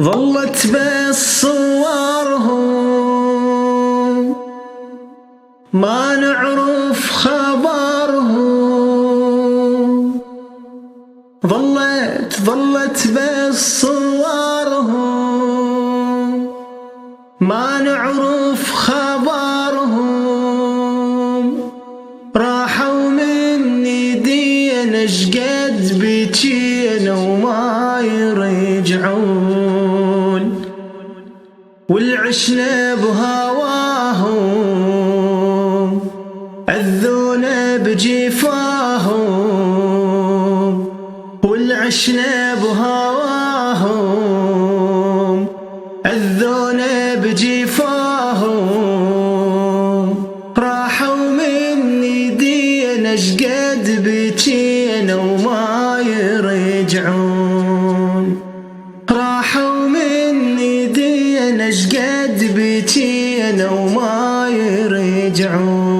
ظلت بس صورهم ما نعرف خبرهم. ظلت بس صورهم ما نعرف خبرهم. راحوا من يدينا شقد بكينا وما يرجعون، والعشنا بهواهم أذونا بجفاهم. والعشنا بهواهم أذونا بجفاهم. راحوا من يدينا شقد بكينا وما يرجعون. راحوا من يدينا شقد بكينا وما يرجعون.